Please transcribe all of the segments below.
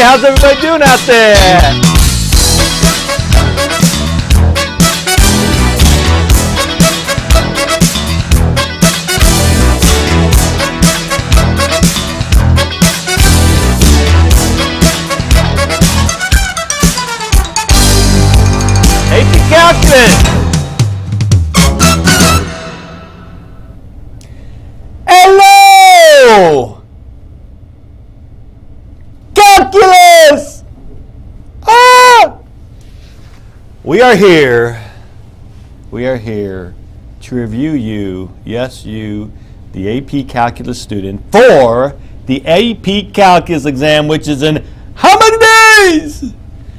how's everybody doing out there? AP Calculus. Hello! Calculus! Ah! We are here to review you, yes you, the AP Calculus student, for the AP Calculus exam, which is in how many days?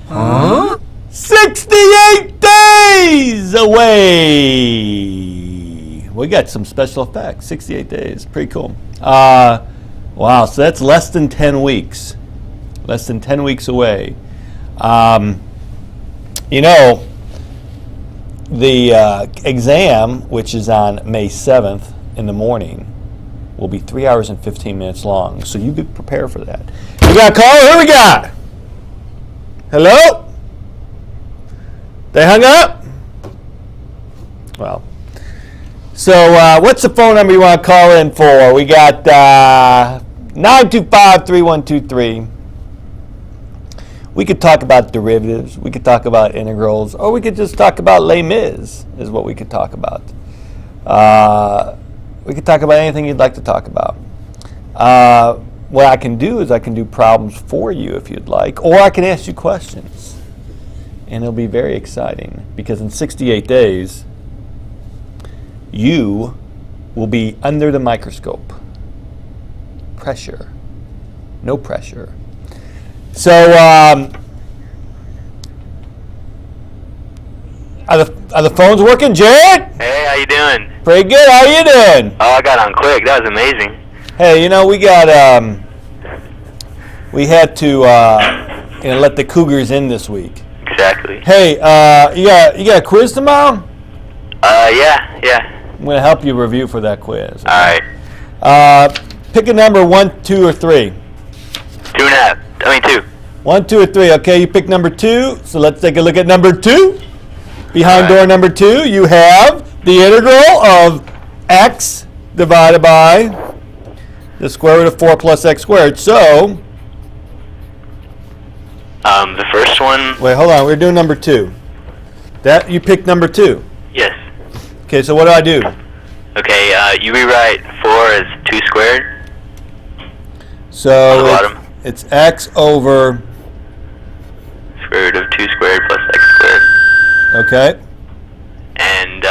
Huh? 68 days away. We got some special effects. 68 days. Pretty cool. Wow, so that's less than 10 weeks. Less than 10 weeks away. You know, the exam, which is on May 7th in the morning, will be 3 hours and 15 minutes long. So you be prepared for that. We got a caller. Who we got? Hello? They hung up? Well, so what's the phone number you want to call in for? We got 925-3123. We could talk about derivatives. We could talk about integrals. Or we could just talk about Les Mis is what we could talk about. We could talk about anything you'd like to talk about. What I can do is I can do problems for you if you'd like. Or I can ask you questions. And it'll be very exciting because in 68 days, you will be under the microscope. Pressure. No pressure. So, are the phones working, Jared? Hey, how you doing? Pretty good. How you doing? Oh, I got on quick. That was amazing. Hey, you know, we got we had to let the Cougars in this week. Exactly. Hey, you got a quiz tomorrow? Yeah. I'm going to help you review for that quiz. All right. Pick a number 1, 2, or 3. 2. 1, 2, or 3. Okay, you pick number 2. So let's take a look at number 2. Behind door number 2, you have the integral of x divided by the square root of 4 plus x squared. So, the first one. wait, hold on. We're doing number 2. That you picked number 2. Yes. Okay, so what do I do? Okay, you rewrite 4 as 2 squared. So on the bottom. It's x over Square root of 2 squared plus x squared. okay. And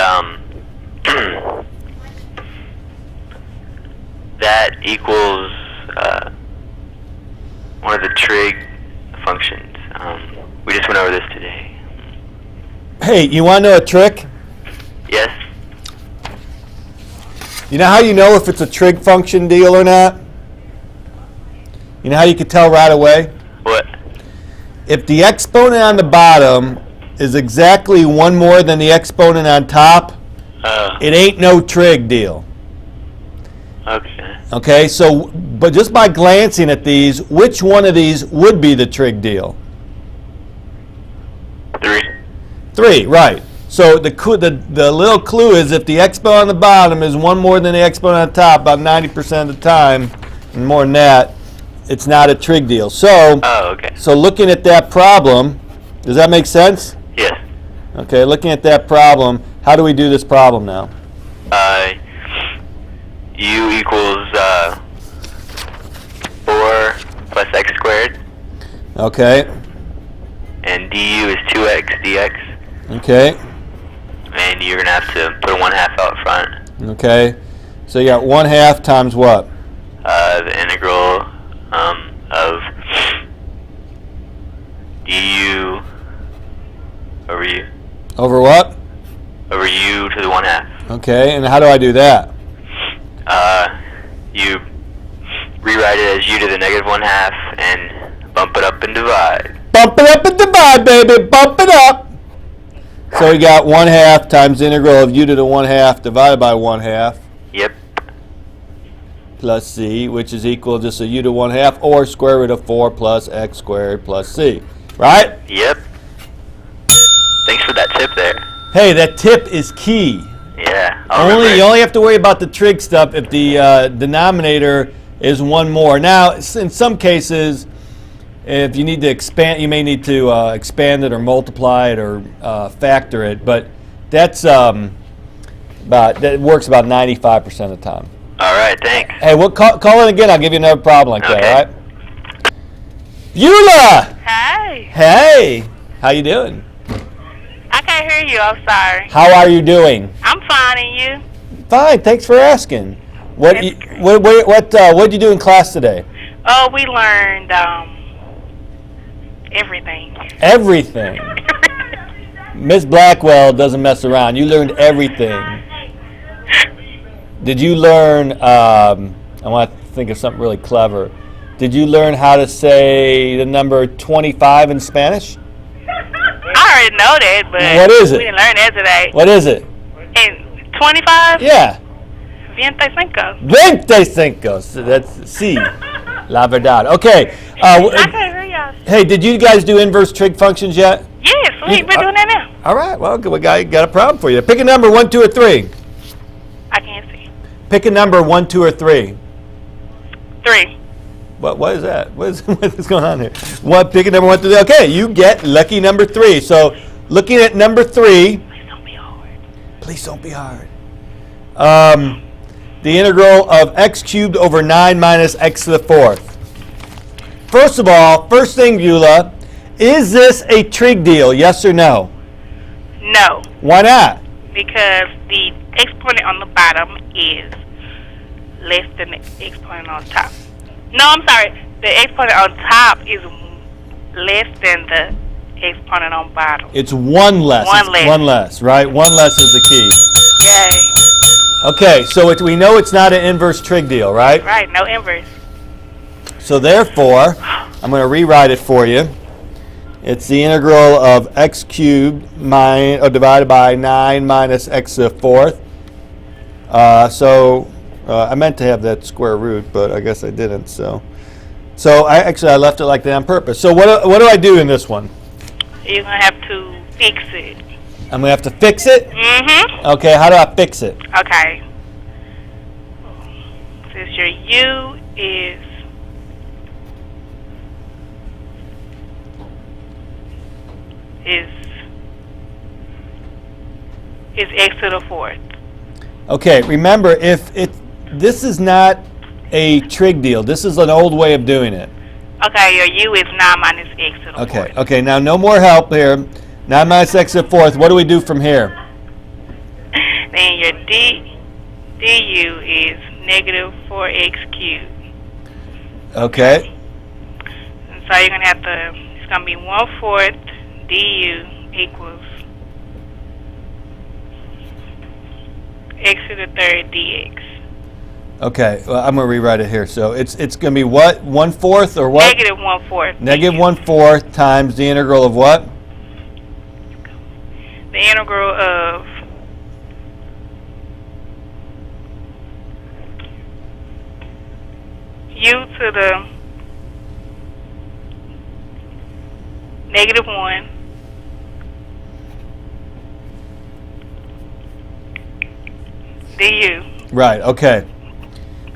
that equals one of the trig functions. We just went over this today. Hey, you want to know a trick? Yes. You know how you know if it's a trig function deal or not? You know how you can tell right away? What? If the exponent on the bottom is exactly one more than the exponent on top, it ain't no trig deal. Okay. Okay, so, but just by glancing at these, which one of these would be the trig deal? 3. 3, right. So the little clue is if the exponent on the bottom is one more than the exponent on top, about 90% of the time, and more than that, it's not a trig deal. So, okay. So looking at that problem, does that make sense? Yes. Okay, looking at that problem, how do we do this problem now? U equals 4 plus x squared. Okay. And du is 2x dx. Okay. And you're going to have to put a 1/2 out front. Okay. So you got 1/2 times what? The integral of du over u. Over what? Over u to the 1/2. Okay, and how do I do that? You rewrite it as u to the negative 1/2 and bump it up and divide. Bump it up and divide, baby. Bump it up. So we got 1/2 times the integral of u to the 1/2 divided by 1/2. Yep. plus c, which is equal to just a u to 1/2, or square root of 4 plus x squared plus c. Right? Yep. Thanks for that tip there. Hey, that tip is key. Yeah. You only have to worry about the trig stuff if the denominator is one more. Now, in some cases, if you need to expand, you may need to expand it or multiply it or factor it, but that's that works about 95% of the time. All right, thanks. Hey, we'll call it again. I'll give you another problem like Okay. that. All right? Beulah! Hey, Hey, how you doing? I can't hear you. I'm sorry. How are you doing? I'm fine, and you? Fine. Thanks for asking. What That's you, great. what did you do in class today? Oh, we learned everything. Everything. Miss Blackwell doesn't mess around. You learned everything. Did you learn? I want to think of something really clever. Did you learn how to say the number 25 in Spanish? I already know that, but What is it? we didn't learn that today. What is it? And 25? Yeah. 25. 25. So that's C. La verdad. Okay. I can't hear y'all. Hey, did you guys do inverse trig functions yet? Yes, we're doing that now. All right. Well, we got a problem for you. Pick a number 1, 2, or 3. I can't see. Pick a number 1, 2, or 3. 3. What is that? What is going on here? Pick a number 1 through 3. Okay, you get lucky number 3. So, looking at number 3. Please don't be hard. Please don't be hard. The integral of x cubed over 9 minus x to the 4th. First of all, first thing, Beulah, is this a trig deal? Yes or no? No, Why not? because the exponent on the bottom is less than the exponent on top. No, I'm sorry. The exponent on top is less than the exponent on bottom. It's one less. One It's less. one less, right? One less is the key. Yay. Okay, so we know it's not an inverse trig deal, right? Right, no inverse. So therefore, I'm going to rewrite it for you. It's the integral of x cubed divided by 9 minus x to the 4th. I meant to have that square root, but I guess I didn't. So I left it like that on purpose. So what do I do in this one? You're going to have to fix it. I'm going to have to fix it? Mm-hmm. Okay, how do I fix it? Okay. Since your U is x to the 4th. Okay, remember, this is not a trig deal. This is an old way of doing it. Okay, your U is 9 minus x to the 4th. Okay, now no more help here. 9 minus x to the 4th. What do we do from here? Then your du is negative 4x cubed. Okay. And so you're going to have to, it's going to be 1/4 du equals x to the 3rd dx. Okay, well, I'm going to rewrite it here. So it's going to be what? 1/4 or what? Negative 1/4. Negative 1/4 times the integral of what? The integral of u to the negative 1 du. Right, okay.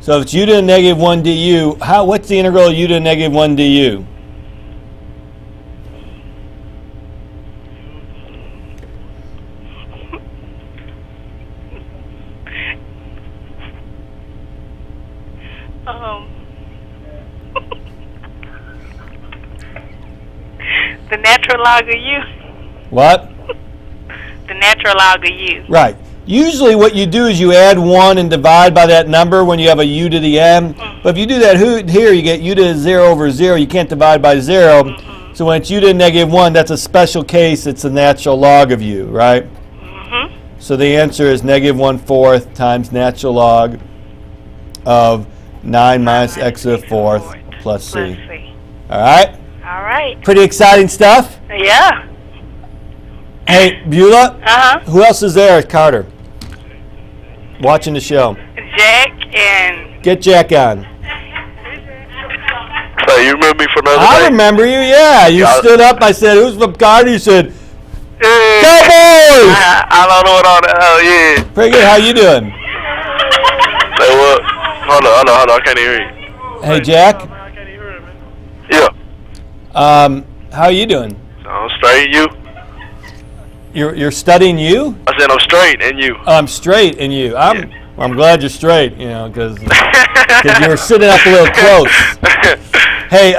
So if it's u to the negative 1 du, what's the integral of u to the negative 1 du? The natural log of u. What? The natural log of u. Right. Usually what you do is you add 1 and divide by that number when you have a u to the n. But if you do that here, you get u to the 0 over 0. You can't divide by 0. So when it's u to the negative 1, that's a special case. It's a natural log of u, right? So the answer is negative 1/4 times natural log of 9 minus x to the 4th plus c. All right? All right. Pretty exciting stuff. Yeah. Hey, Beulah, Uh-huh. who else is there at Carter? Watching the show. Jack and Get Jack on. So you remember me from the other I day? remember you, yeah. You Yeah. stood up, I said, who's from Carter? You said, Yeah. Cowboys! I don't know what all that. Oh yeah. Pretty good, how you doing? Say what? Hold on. I can't even hear you. Hey, Jack. Yeah. How are you doing? So I'm straight. You? You're studying you? I said I'm straight, and you? I'm straight in you. I'm glad you're straight, you know, because you were sitting up a little close. Hey,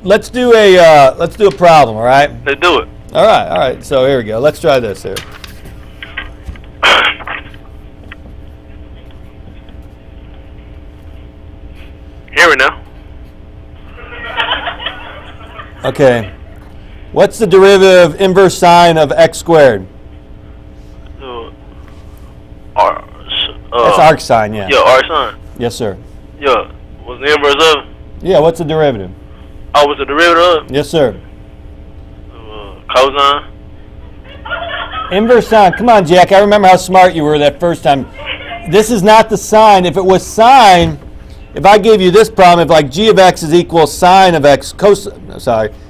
let's do a problem, all right? Let's do it. All right. So here we go. Let's try this here. Hear it now. Okay. What's the derivative inverse sine of x squared? That's arc sine, yeah. Yeah, arc sine. Yes, sir. Yeah. What's the inverse of? Yeah, what's the derivative? Oh, what's the derivative of? Yes, sir. Cosine. Inverse sine. Come on, Jack. I remember how smart you were that first time. This is not the sine. If it was sine, if I gave you this problem, if like g of x is equal sine of x,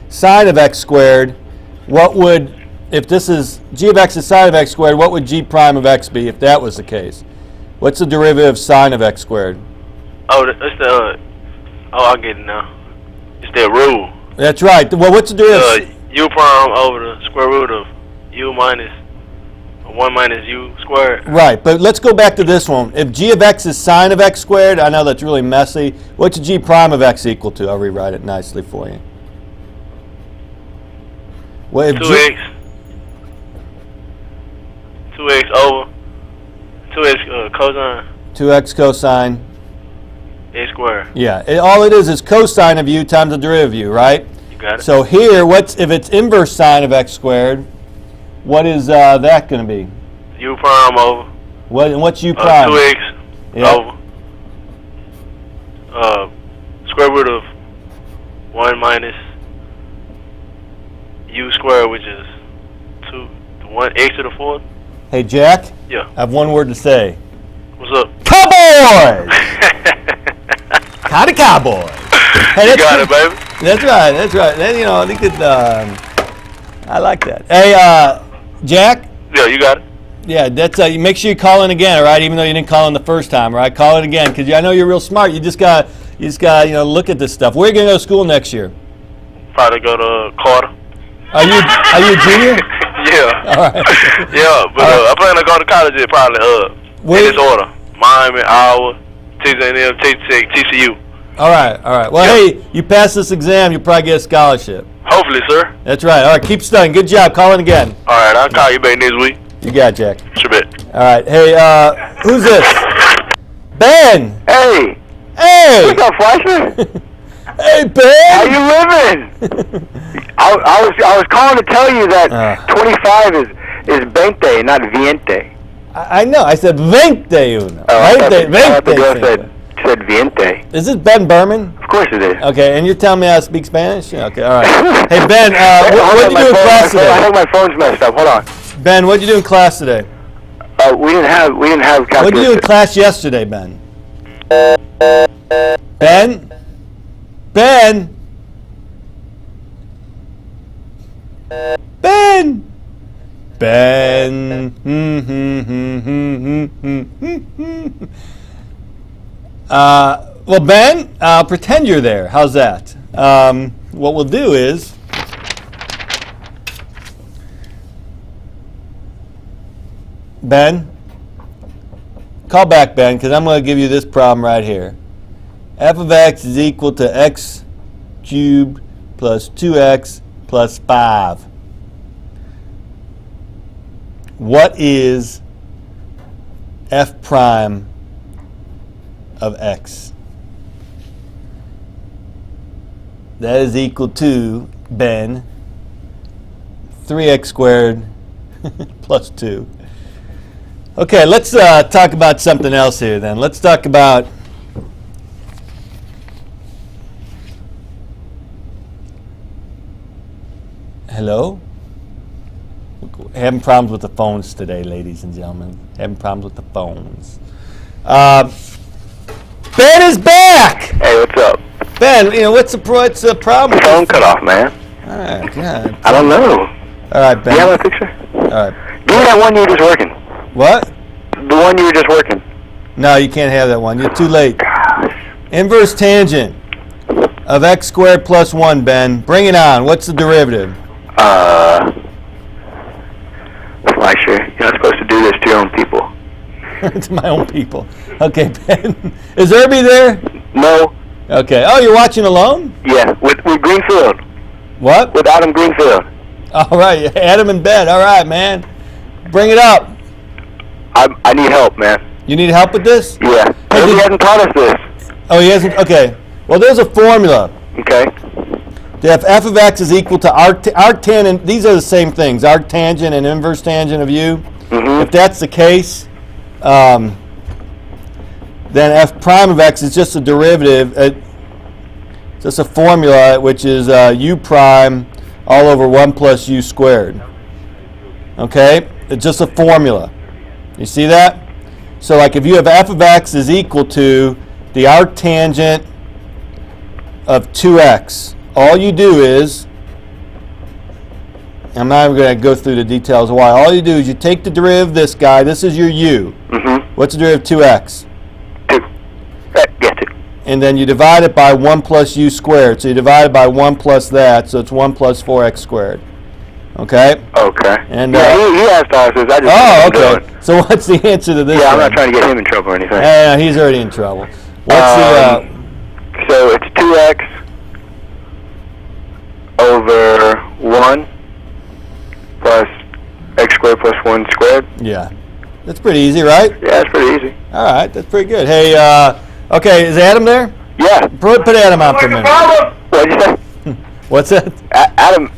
sine of x squared, what would, if this is g of x is sine of x squared, what would g prime of x be if that was the case? What's the derivative of sine of x squared? Oh, it's the. I get it now. It's that rule. That's right. Well, what's the derivative? U prime over the square root of u minus 1 minus u squared. Right, but let's go back to this one. If g of x is sine of x squared, I know that's really messy. What's g prime of x equal to? I'll rewrite it nicely for you. Well, if 2x. 2x over 2x cosine 2x cosine. a squared. Yeah, all it is cosine of u times the derivative of u, right? You got it. So here, if it's inverse sine of x squared, what is that going to be? U prime over. What's u prime? 2x Yeah. over square root of 1 minus u squared, which is 1x to the 4th. Hey, Jack, Yeah. I have one word to say. What's up? Cowboys! Kind of cowboys. Hey, You got it, baby. That's right. Then, you know, they could, I like that. Hey, Jack? Yeah, you got it. Yeah, that's, you make sure you call in again, all right? Even though you didn't call in the first time, all right? Call in again, because I know you're real smart. You just got, you know, look at this stuff. Where are you going to go to school next year? Probably go to Carter. Are you a junior? Yeah. All right. Yeah, but I plan to go to college at probably Where- in this order: Miami, Iowa, Texas A&M, TCU. All right. Well, hey, you pass this exam, you'll probably get a scholarship. Hopefully, sir. That's right. All right, keep studying. Good job. Call in again. All right, I'll call you back next week. You got it, Jack. Sure bet. All right. Hey, who's this? Ben. Hey, Hey. what's up, Fleishman? Hey, Ben. How you living? I was calling to tell you that 25 is Veinte, not Viente. I know. I said 21. I thought the girl 20. said Viente. Is this Ben Berman? Of course it is. Okay, and you're telling me how to speak Spanish? Okay, all right. Hey, Ben, what did you do in class I today? think my phone's messed up. Hold on. Ben, what did you do in class today? We didn't have calculus. What did you do in class yesterday, Ben? Ben? Ben? Ben? Ben? Well, Ben, I'll pretend you're there. How's that? What we'll do is, Ben, call back, Ben, because I'm going to give you this problem right here. F of x is equal to x cubed plus 2x plus 5. What is f prime of x? That is equal to, Ben, 3x squared plus 2. Okay, let's talk about something else here then. Let's talk about hello? Having problems with the phones today, ladies and gentlemen. Having problems with the phones. Ben is back. Hey, what's up? Ben, what's the problem? The phone cut off, man. All right, God. I don't know. All right, Ben. Do you have my picture? All right. Give me that one you were just working. What? The one you were just working. No, you can't have that one. You're too late. Gosh. Inverse tangent of x squared plus 1, Ben. Bring it on. What's the derivative? Fleischer, you're not supposed to do this to your own people. To my own people. Okay, Ben. Is Irby there? No. Okay. Oh, you're watching alone? Yeah, with Greenfield. What? With Adam Greenfield. All right, Adam in bed. All right, man. Bring it up. I need help, man. You need help with this? Yeah. Hey, He hasn't taught us this. Oh, he hasn't? Okay. Well, there's a formula. Okay. If f of x is equal to arctangent, these are the same things, arctangent and inverse tangent of u. Mm-hmm. If that's the case, then f prime of x is just a derivative, just a formula, which is u prime all over 1 plus u squared. Okay? It's just a formula. You see that? So like if you have f of x is equal to the arctangent of 2x, all you do is, I'm not even going to go through the details of why, all you do is you take the derivative of this guy, this is your u. Mm-hmm. What's the derivative of 2x? 2. Yeah, 2. And then you divide it by 1 plus u squared. So you divide it by 1 plus that, so it's 1 plus 4x squared. Okay? Okay. And, yeah, he asked us this. I just Oh, didn't do okay. So what's the answer to this Yeah, I'm one? not trying to get him in trouble or anything. Yeah, he's already in trouble. What's So it's 2x over 1 plus x squared plus 1 squared. yeah. That's pretty easy, right? Yeah, that's pretty easy. All right, that's pretty good. Hey, okay, is Adam there? Yeah. Put Adam on for a minute. What'd you say? What's that? Adam.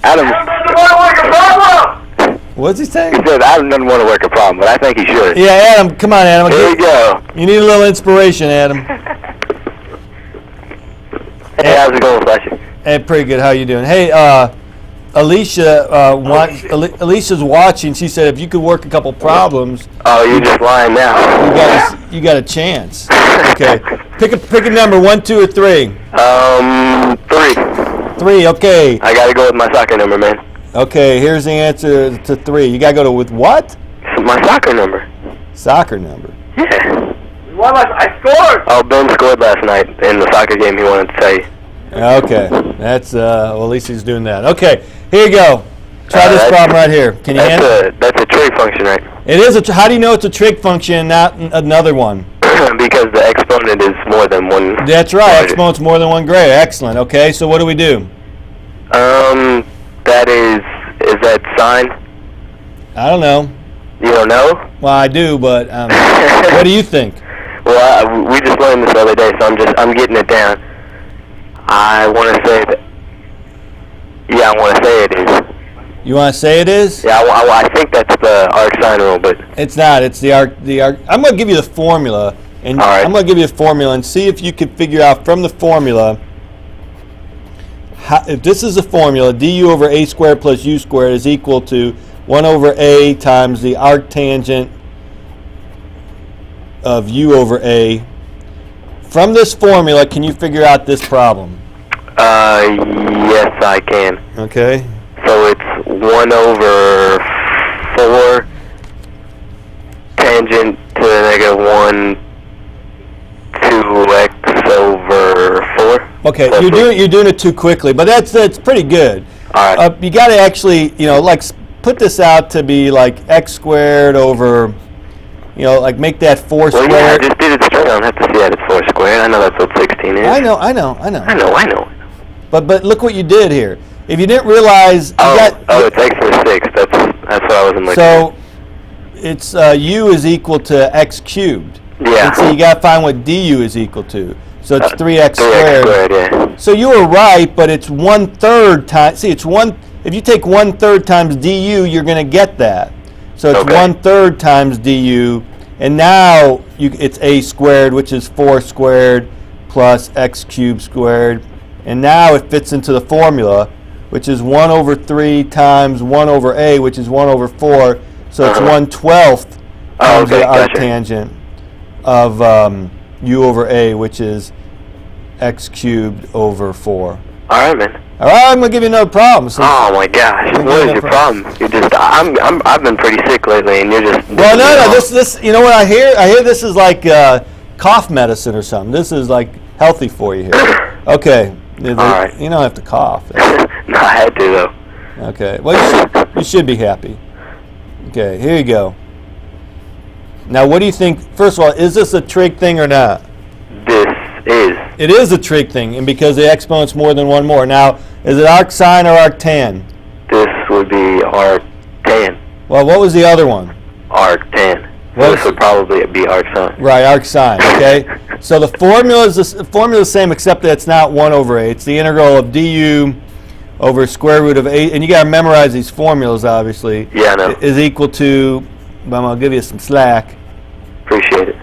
What's he He saying? said Adam doesn't want to work a problem, but I think he should. Yeah, Adam, come on, Adam. Here we go. You need a little inspiration, Adam. Hey, how's it going, Fletcher? Hey, pretty good. How you doing? Hey, Alicia's watching. She said if you could work a couple problems, Oh, you're just lying now. you got a chance. Okay, pick a number, 1, 2, or 3. 3. 3. Okay. I gotta go with my soccer number, man. Okay. Here's the answer to 3. You gotta go with what? My soccer number. Soccer number. Yeah. I scored! Oh, Ben scored last night in the soccer game he wanted to tell you. Okay. That's well, at least he's doing that. Okay. Here you go. Try this problem right here. Can you handle it? That's a trig function, right? It is how do you know it's a trig function and not another one? Because the exponent is more than one. That's right. Exponent's more than 1 greater. Excellent. Okay. So what do we do? That is that sign? I don't know. You don't know? Well, I do, but what do you think? Well, we just learned this the other day, so I'm getting it down. I want to say that. Yeah, I want to say it is. You want to say it is? Yeah, I think that's the arc sine rule, but It's not. It's the arc. I'm going to give you the formula, and All right. I'm going to give you a formula and see if you can figure out from the formula. If this is a formula, du over a squared plus u squared is equal to 1 over a times the arctangent of u over a. From this formula, can you figure out this problem? yes, I can. Okay. So it's 1 over 4 tangent to the negative 1 2x over 4. Okay, That's you're doing it too quickly, but that's pretty good. All right. You got to actually, put this out to be like x squared over, like make that 4 Well, squared. yeah, I just did it straight. I don't have to see that it's 4 squared. I know that's what 16 is. I know. I know. But look what you did here. If you didn't realize, It's x over 6. That's what I wasn't looking so it's u is equal to x cubed. at. Yeah. And so you got to find what du is equal to. So it's 3x 3x squared. squared, yeah. So you were right, but it's 1/3 times. See, it's one. If you take 1/3 times du, you're going to get that. So it's Okay. 1/3 times du, and now it's a squared, which is 4 squared plus x cubed squared, and now it fits into the formula, which is 1 over 3 times 1 over a, which is 1 over 4. So it's 1/12 times okay, the gotcha. arctangent of u over a, which is x cubed over 4. All right, man. All right, I'm gonna give you another problem. So, Oh my gosh, what is your problem? You're just, I've been pretty sick lately, and you're just. well, no, this, you know what I hear? I hear this is like cough medicine or something. This is like healthy for you here. Okay. All right. You don't have to cough. No, I had to though. Okay. Well, you should be happy. Okay, here you go. Now, what do you think? First of all, is this a trig thing or not? This is. It is a trig thing, and because the exponent's more than one more. Now, is it arcsine or arctan? This would be arctan. Well, what was the other one? Arctan. What This would probably be arcsine. Right, arcsine. Okay. So the formula is the same, except that it's not 1 over a. It's the integral of du over square root of a, and you got to memorize these formulas, obviously. Yeah, I know. Is equal to. Well, I'll give you some slack. Appreciate it.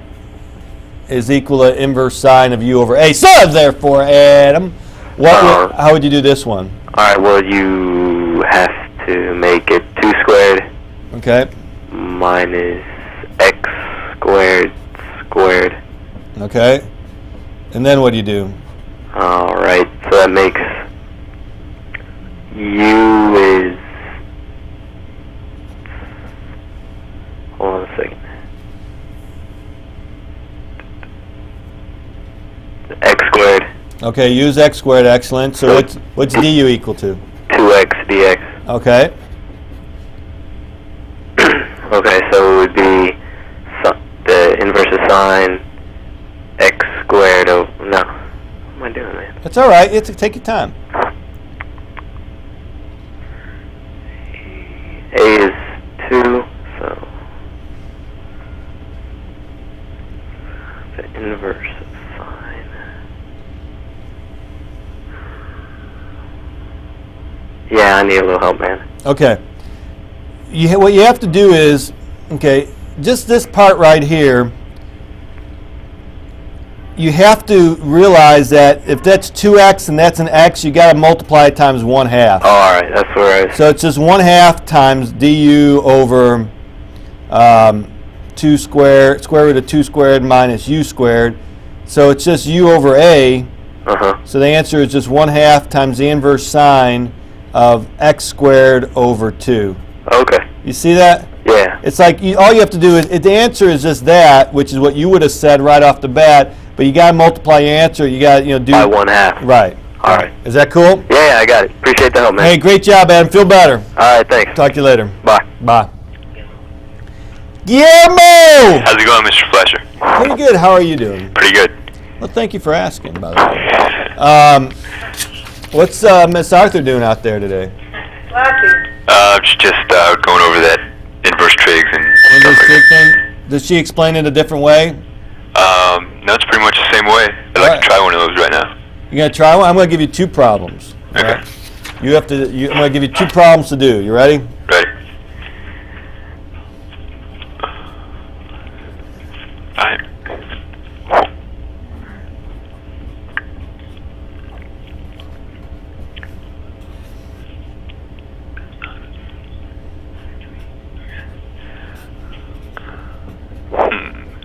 Is equal to inverse sine of u over a. So therefore, Adam, how would you do this one? All right. Well, you have to make it 2 squared Okay. minus x squared squared. Okay. And then what do you do? All right. So that makes u is. Hold on a second. X squared. Okay, use x squared. Excellent. So what's du equal to? 2x dx. Okay. Okay, so it would be the inverse of sine x squared over. No. What am I doing, man? That's all right. Take your time. A is 2, so the inverse of sine. Yeah, I need a little help, man. Okay. What you have to do is, okay, just this part right here, you have to realize that if that's 2x and that's an x, you got to multiply it times 1/2. Oh, all right, that's where I was. So it's just 1/2 times du over 2 squared, square root of 2 squared minus u squared. So it's just u over a. So the answer is just 1/2 times the inverse sine of x squared over 2. Okay. You see that? Yeah. It's like all you have to do is the answer is just that, which is what you would have said right off the bat. But you got to multiply your answer. You got to do By 1/2. Right. All right. Is that cool? Yeah, I got it. Appreciate the help, man. Hey, great job, Adam. Feel better. All right, thanks. Talk to you later. Bye. Bye. Guillermo! How's it going, Mr. Fletcher? Pretty good. How are you doing? Pretty good. Well, thank you for asking, by the way. What's Miss Arthur doing out there today? Just going over that inverse trigs and stuff Inverse like trig that. thing? Does she explain it a different way? No, it's pretty much the same way. I'd like to try one of those right now. You gonna try one? I'm gonna give you 2 problems. Okay. Right? You have to. I'm gonna give you 2 problems to do. You ready? Ready. Alright.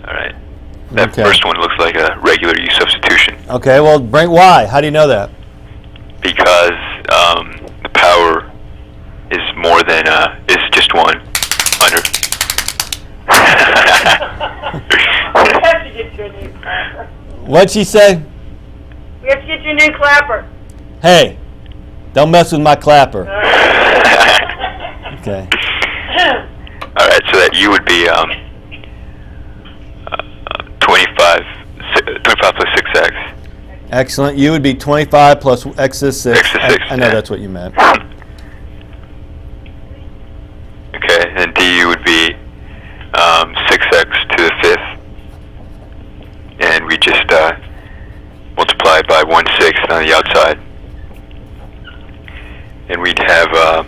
Alright. That Okay. first one looks like a regular U substitution Okay. Well, why? How do you know that? because the power is more than is just 1 under. We have to get you a new clapper. What'd she say? We have to get you a new clapper. Hey, don't mess with my clapper. Okay. Alright, so that U would be 25 plus 6x. Excellent. You would be 25 plus x is 6. X is 6, I know yeah. that's what you meant. Okay, and du would be 6x to the 5th. And we just multiply by 1/6 on the outside. And we'd have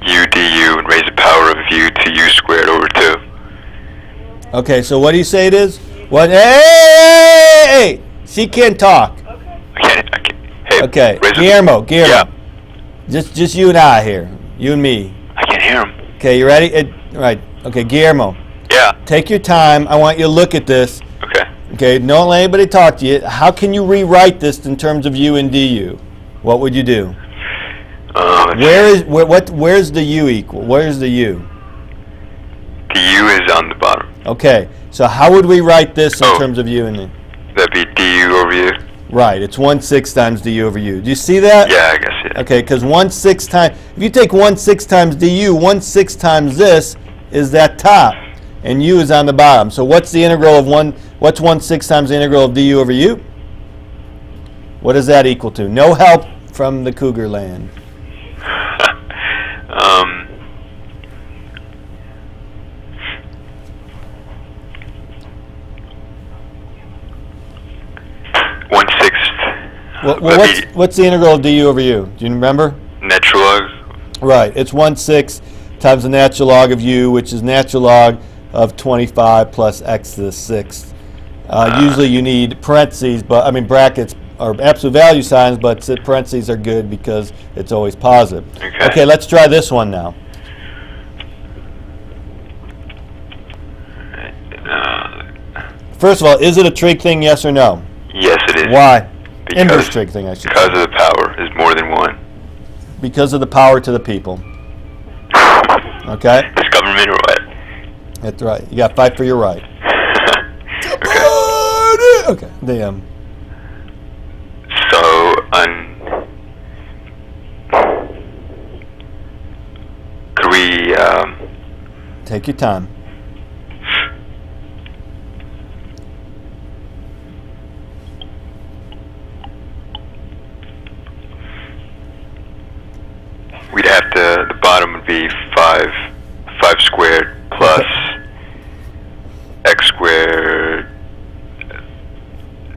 u du and raise the power of u to u squared over 2. Okay, so what do you say it is? What? Hey! She can't talk. I can't. Hey, Okay, raise the- Guillermo. Yeah, Just you and I here. You and me. I can't hear him. Okay, you ready? Right. Okay, Guillermo. Yeah, Take your time. I want you to look at this. okay. Okay, don't let anybody talk to you. How can you rewrite this in terms of u and du? What would you do? Where's the u equal? Where's the u? The u is on the bottom. Okay, so how would we write this in terms of u and u? That'd be du over u. Right, it's 1/6 times du over u. Do you see that? Yeah, I guess, yeah. Okay, because 1/6 times, if you take 1/6 times du, 1/6 times this is that top, and u is on the bottom. So what's the integral of what's 1/6 times the integral of du over u? What does that equal to? No help from the Cougar land. What's the integral of du over u? Do you remember? Natural log. Right. It's 1/6 times the natural log of u, which is natural log of 25 plus x to the 6th. Usually you need parentheses, brackets or absolute value signs, but parentheses are good because it's always positive. Okay, let's try this one now. First of all, is it a trig thing, yes or no? Yes, it is. Why? Inverse trig thing, I should say. Because of the power is more than 1. Because of the power to the people. Okay? It's government or what? That's right. You got to fight for your right. Okay. Damn. So, could we, Take your time. we'd have to, the bottom would be 5 squared plus x squared,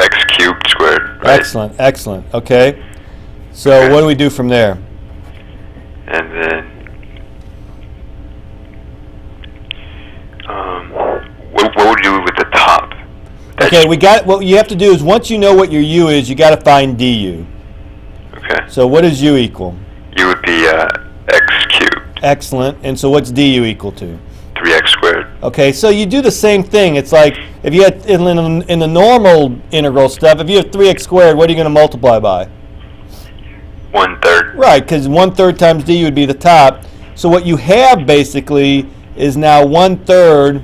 x cubed squared, right? Excellent. Okay. So what do we do from there? And then, what would we do with the top? Okay, what you have to do is once you know what your u is, you got to find du. Okay. So what does u equal? U would be x cubed. Excellent. And so what's du equal to? 3x squared. Okay, so you do the same thing. It's like if you had in the normal integral stuff, if you have 3x squared, what are you going to multiply by? 1/3. Right, because 1/3 times du would be the top. So what you have basically is now 1/3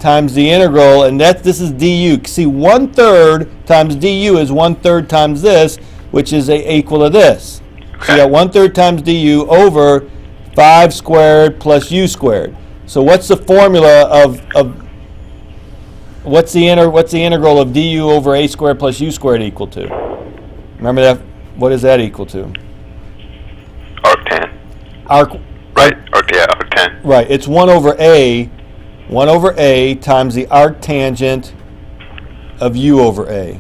times the integral, and this is du. See, 1/3 times du is 1/3 times this, which is equal to this. So you got 1/3 times du over 5 squared plus u squared. So what's the formula of what's the integral of du over a squared plus u squared equal to? Remember that? What is that equal to? Arctan. Right. Arctan. Right. It's 1 over a times the arctangent of u over a.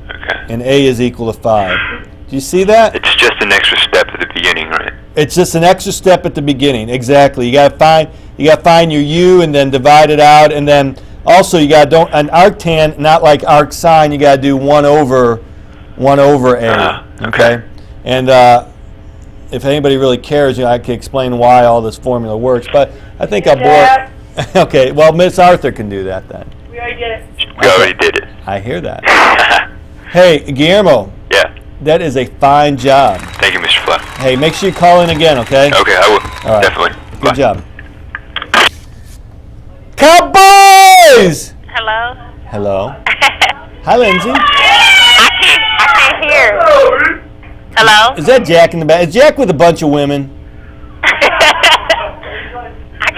Okay. And a is equal to 5. Do you see that? It's just an extra step at the beginning, right? It's just an extra step at the beginning. Exactly. You got to find your u and then divide it out, and then also you got to an arctan, not like arc sine. You got to do 1 over a. Okay. And if anybody really cares, I can explain why all this formula works. But I think I'll bore. Okay. Well, Miss Arthur can do that then. We already did it. We already did it. I hear that. Hey, Guillermo. Yeah. That is a fine job. Thank you, Mr. Flapp. Hey, make sure you call in again, okay? Okay, I will. All right. Definitely. Good Bye. job. Cowboys! Hello? Hello. Hi, Lindsay. I can't hear. Hello? Is that Jack in the back? Is Jack with a bunch of women? I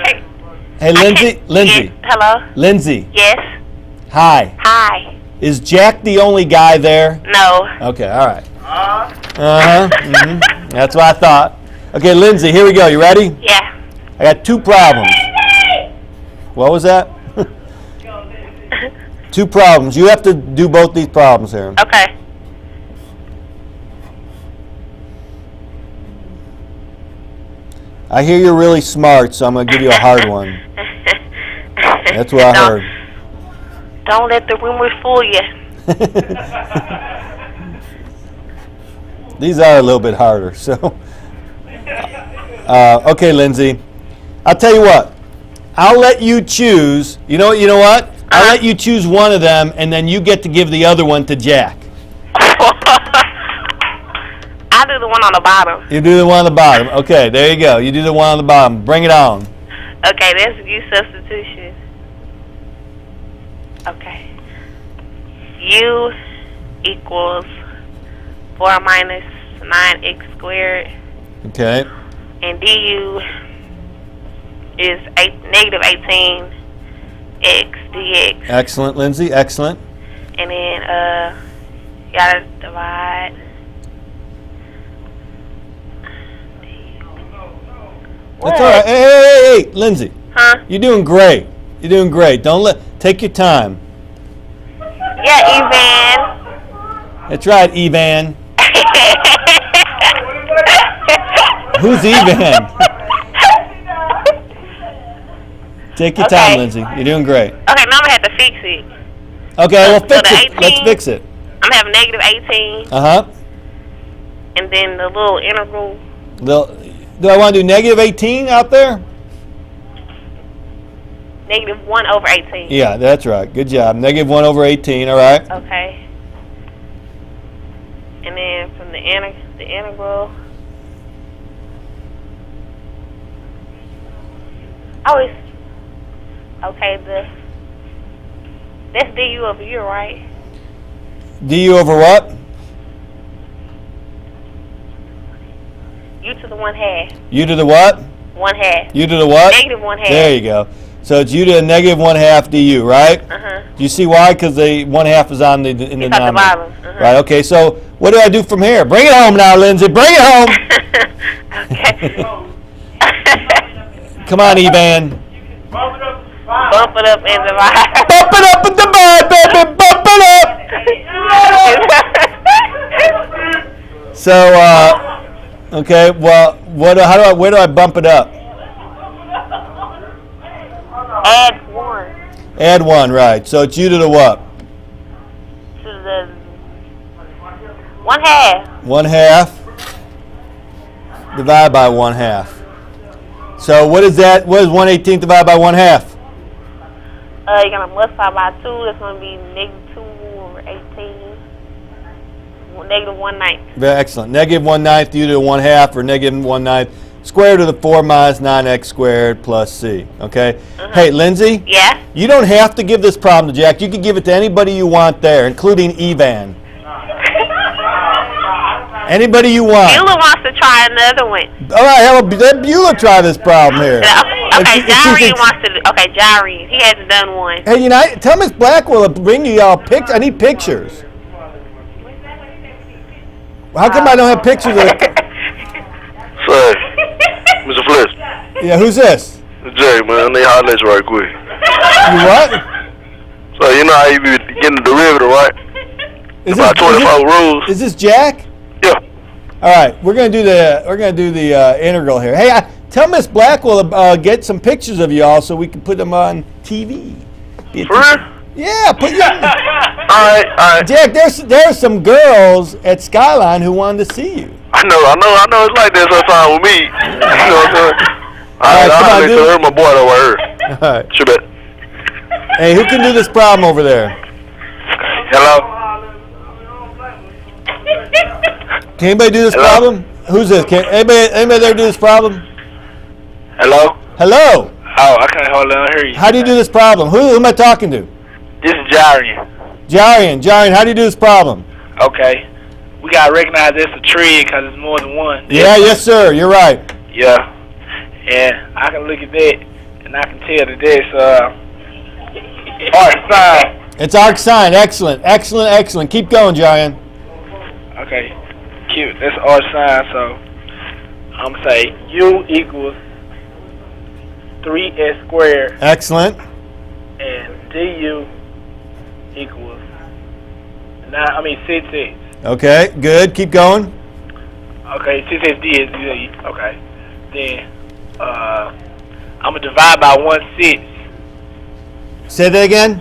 can't. Hey, Lindsay. Lindsay. Yes. Hello? Lindsay. Yes. Hi. Hi. Is Jack the only guy there? No. Okay, all right. Mm-hmm. That's what I thought. Okay, Lindsay, here we go. You ready? Yeah. I got 2 problems. What was that? 2 problems. You have to do both these problems here. Okay. I hear you're really smart, so I'm going to give you a hard one. That's what I heard. Don't let the rumors fool you. These are a little bit harder, so. Okay, Lindsay. I'll tell you what. I'll let you choose. You know what? I'll let you choose one of them, and then you get to give the other one to Jack. I'll do the one on the bottom. You do the one on the bottom. Okay, there you go. You do the one on the bottom. Bring it on. Okay, that's U substitution. Okay. U equals 4 minus 9x squared. Okay. And du is negative 18x dx. Excellent, Lindsay. Excellent. And then you gotta divide. That's all right. Hey, Lindsay. Huh? You're doing great. You're doing great. Take your time. Yeah, Evan. That's right, Evan. Who's Evan? Take your time, Lindsay. You're doing great. Okay, now I'm gonna have to fix it. Okay, well, So fix the it. 18, Let's fix it. I'm gonna have negative 18, Uh-huh. and then the little integral. Do I want to do negative 18 out there? Negative 1 over 18. Yeah, that's right. Good job. Negative 1 over 18, all right. Okay. And then from the integral. Okay, that's du over here, right? Du over what? U to the 1/2. U to the what? 1/2. U to the what? Negative 1/2. There you go. So it's u to the negative 1/2 du, right? Uh-huh. Do you see why? Because the 1/2 is on in the It's at the denominator. bottom. Uh-huh. Right, okay, so what do I do from here? Bring it home now, Lindsay. Bring it home. Okay. Come on, Evan. Bump it up. Bump it up and divide. Bump it up and divide, baby. Bump it up. So, okay, well, where do I bump it up? Add 1 Add 1, right. So it's u to the what? to the 1/2. 1/2 divided by 1/2. So what is that? What is 1/18 divided by 1/2? You're gonna multiply by 2. That's gonna be negative 2 over 18. Negative 1/9. Very excellent. Negative 1/9 u to the 1/2, or negative 1/9 square root of the 4 minus 9x squared plus c. Okay. Hey, Lindsay. Yeah. You don't have to give this problem to Jack. You can give it to anybody you want there, including Evan. Anybody you want. Beulah wants to try another one. All right, let Beulah try this problem here. Okay, If she Jari thinks- wants to. Okay, Jari. He hasn't done one. Hey, tell Miss Blackwell to bring you all pictures. I need pictures. How come I don't have pictures of Say, Mr. Fliss, Yeah, who's this? Jay, man, I need to holler at you right quick. You what? So, you know how you be getting the derivative, right? Is About 24 rules. Is this Jack? Yeah. All right, we're gonna do the integral here. Hey, tell Miss Blackwell to get some pictures of you all so we can put them on TV. For real? Yeah, put you. All right. Jack, there's some girls at Skyline who wanted to see you. I know. It's like that sometimes with me. You know what I'm saying? All right, come on, I'll dude. let my boy over here. All right. Sure bet. Hey, who can do this problem over there? Hello? Can anybody do this Hello? problem? Who's this? Can anybody there do this problem? Hello? Hello. Oh, I can't hold on. I hear you. How do you do this problem? Who am I talking to? This is Jarian. Jarian, how do you do this problem? Okay. We got to recognize it's a trig because it's more than one. Yeah, yes, sir. You're right. Yeah. And I can look at that and I can tell that that's arc sine. It's arc sine. Excellent. Keep going, Jarian. Okay. Cute. That's arc sine. So I'm going to say U equals 3s squared Excellent. and du equals 6x. Okay, good. Keep going. Okay, 6x d is okay. Then I'm gonna divide by 1/6. Say that again.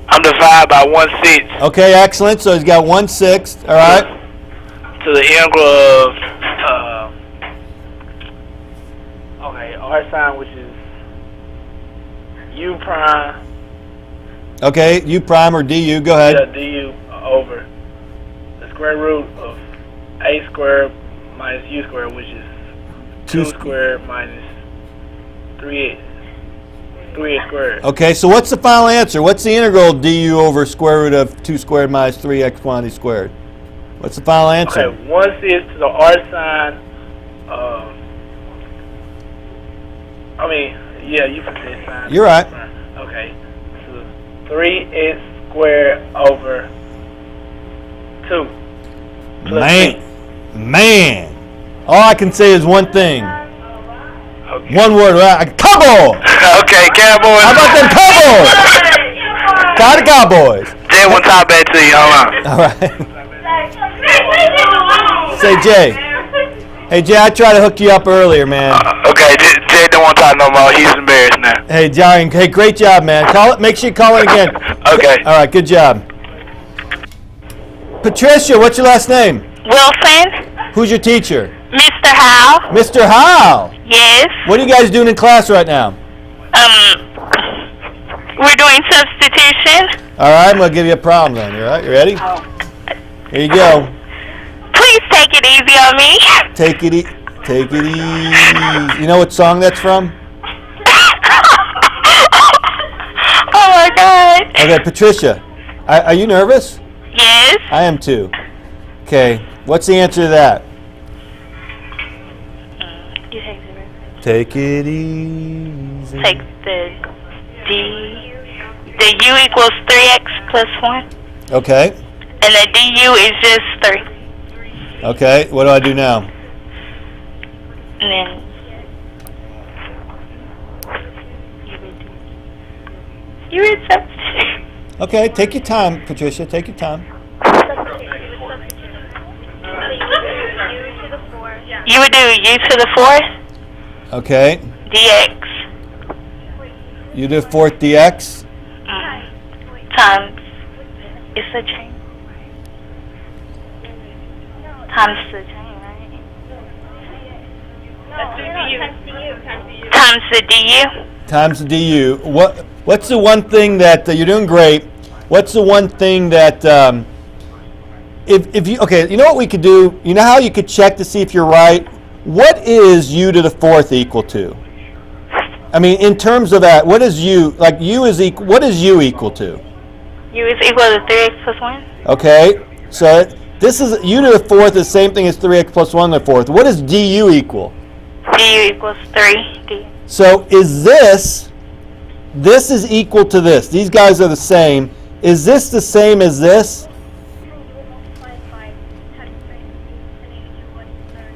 I'm divide by 1/6 Okay, excellent. So he's got 1/6. All right. to the integral of r sine, which is u prime Okay, u prime or du, go ahead. Yeah, du over the square root of a squared minus u squared, which is 2 squared minus 3a squared. Okay, so what's the final answer? What's the integral of du over square root of 2 squared minus 3x quantity squared? What's the final answer? Okay, 1/6 to the r sine. I mean, yeah, you can say sine. You're right. Okay, so 3x squared over 2. Man, all I can say is one thing. Okay. One word, right? Cowboy! Okay, Cowboys. How about them Cowboys? Got the Cowboys. Jay, one time back to you. Hold on. All right. Say, Jay. Hey, Jay, I tried to hook you up earlier, man. Okay, Jay don't want to talk no more. He's embarrassed now. Hey, John. Hey, great job, man. Call it. Make sure you call it again. Okay. All right, good job. Patricia, what's your last name? Wilson, Who's your teacher? Mr. Howe. Mr. Howe. Yes. What are you guys doing in class right now? We're doing substitution. All right, I'm going to give you a problem then. You all right? You ready? Here you go. Please take it easy on me. Take it easy. You know what song that's from? Oh my God. Okay, Patricia, are you nervous? Yes. I am too. Okay, what's the answer to that? You take zero. Take it easy. Take the d. The u equals 3x plus 1. Okay, And the du is just 3. okay, what do I do now? And then you would substitute. Okay, take your time, Patricia, take your time. You would do u to the 4th Okay, dx you do 4th dx. times, it's a chain. Times the chain, right? Times the du. Times the du. What's the one thing that you're doing great? What's the one thing that if you you know what we could do? You know how you could check to see if you're right? What is u to the 4th equal to? I mean, in terms of that, what is u? Like u is equal. What is u equal to? U is equal to 3x plus 1. Okay, so this is u to the 4th is the same thing as 3x plus 1 to the 4th. What is du equal? Du equals 3d. So is this is equal to this. These guys are the same. Is this the same as this?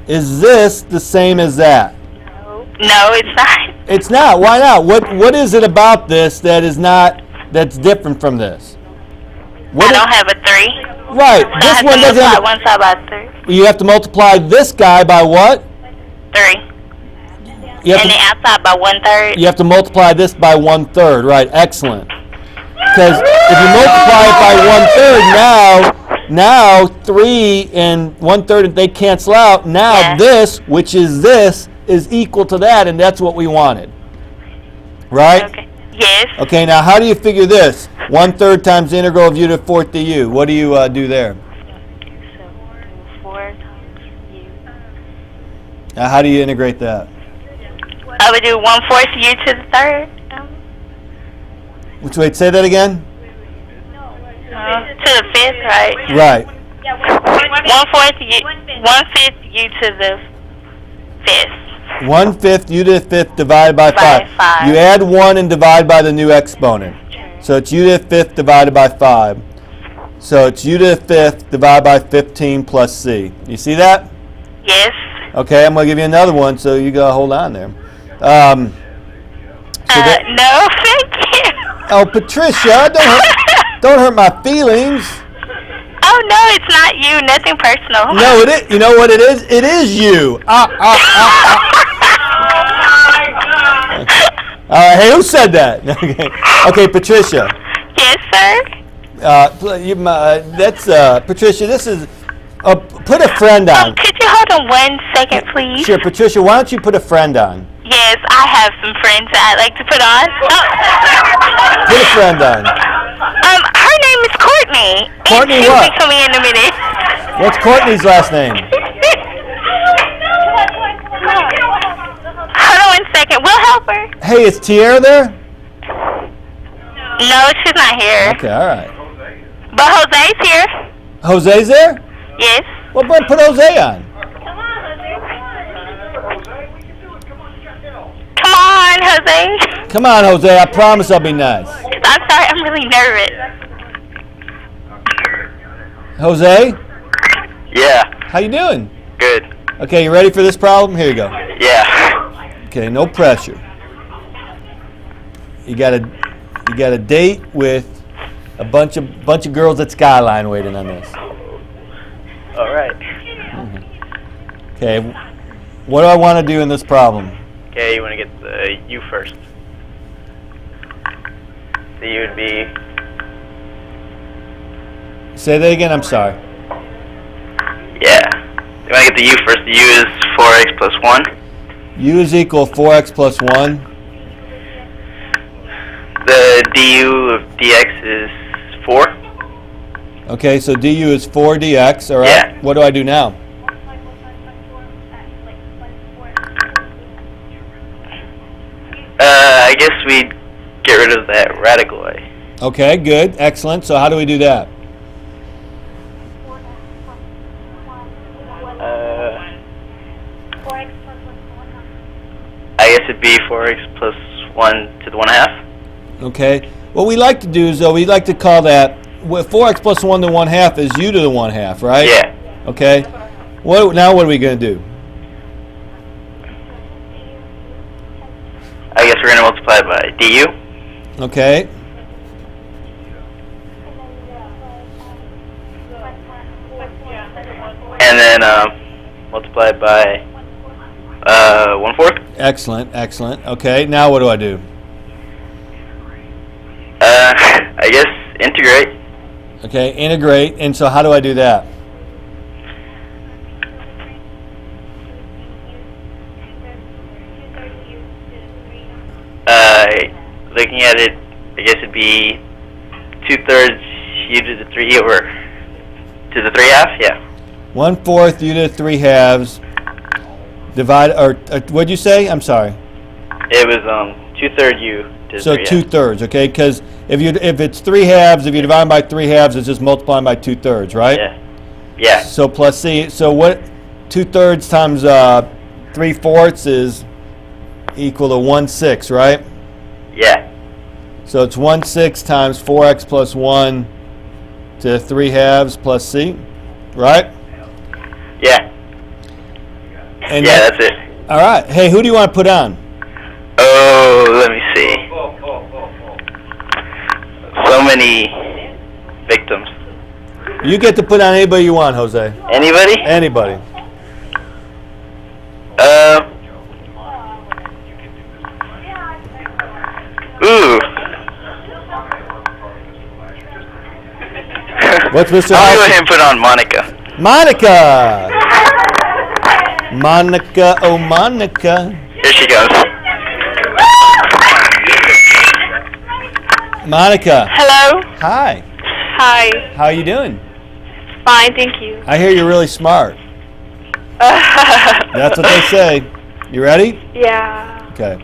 Is this the same as that? No, it's not. It's not. Why not? What is it about this that is not, that's different from this? I don't have a 3. Right. So This I one have to doesn't multiply have. one side by 3. You have to multiply this guy by what? 3. You have And the to, outside by 1/3. you have to multiply this by 1/3. Right. Excellent. Because if you multiply it by 1/3, now 3 and 1/3 they cancel out. Now Yeah. this, which is this, is equal to that, and that's what we wanted. Right? Okay. Yes. Okay, now how do you figure this? 1/3 times the integral of u to the 4th du. What do you do there? So 4 times u. Now how do you integrate that? I would do 1/4 u to the 3rd. Which way? Say that again? To the 5th, right? Right. 1/4 u. 1/5 u to the 5th. 1/5 u to the 5th divided by 5. By 5. You add 1 and divide by the new exponent. So it's u to the 5th divided by 5. So it's u to the 5th divided by 15 plus c. You see that? Yes. Okay, I'm going to give you another one, so you got to hold on there. No, thank you. Oh, Patricia, don't hurt my feelings. Oh no, it's not you. Nothing personal. No, it is. You know what it is? It is you. All right, hey, who said that? Okay, Patricia. Yes, sir. That's Patricia. This is. Put a friend on. Could you hold on 1 second, please? Sure, Patricia. Why don't you put a friend on? Yes, I have some friends that I'd like to put on. Put a friend on. Courtney. Courtney She'll what? be coming in a minute. What's Courtney's last name? Hold on 1 second. We'll help her. Hey, is Tierra there? No, she's not here. Okay, all right. But Jose's here. Jose's there? Yes. Well, Brent, put Jose on. Come on, Jose. Come on, Jose. I promise I'll be nice. I'm sorry, I'm really nervous. Jose, Yeah. how you doing? Good. Okay, you ready for this problem? Here you go. Yeah. Okay, no pressure. You got a date with a bunch of girls at Skyline waiting on this. All right. Okay, what do I want to do in this problem? Okay, you want to get the U first. The U would be. Say that again. I'm sorry. Yeah. You want to get the U first. The U is 4x plus 1. U is equal 4x plus 1. The du of dx is 4. Okay, so du is 4 dx. All right. Yeah. What do I do now? I guess we'd get rid of that radical way. Okay, good, excellent. So how do we do that? I guess it'd be 4x plus 1 to the 1/2. Okay. What we like to do is, though, we like to call that 4x plus 1 to 1/2 is u to the 1/2, right? Yeah. Okay. Now what are we going to do? I guess we're going to multiply by du. Okay. And then multiply by 1/4. Excellent, excellent. Okay, now what do I do? I guess integrate. Okay, integrate. And so how do I do that? Looking at it, I guess it'd be 2/3 u to the 3 over to the 3/2. Yeah. 1/4 u to the 3/2 divide, or what'd you say? I'm sorry. It was 2/3 u to the So 3/2. 2/3. Okay, because if it's 3/2, if you divide by 3/2, it's just multiplying by 2/3, right? Yeah. Yeah. So plus c. So what? 2/3 times 3/4 is equal to 1/6, right? Yeah. So it's 1/6 times 4x plus 1 to 3/2 plus c, right? Yeah. And Yeah, that's it. all right. Hey, who do you want to put on? Oh, let me see. So many victims. You get to put on anybody you want, Jose. Anybody? Anybody. Ooh. What's Mr. I'll go House? ahead and put on Monica. Monica. Monica, oh Monica. Here she goes. Monica. Hello. Hi. Hi. How are you doing? Fine, thank you. I hear you're really smart. That's what they say. You ready? Yeah. Okay.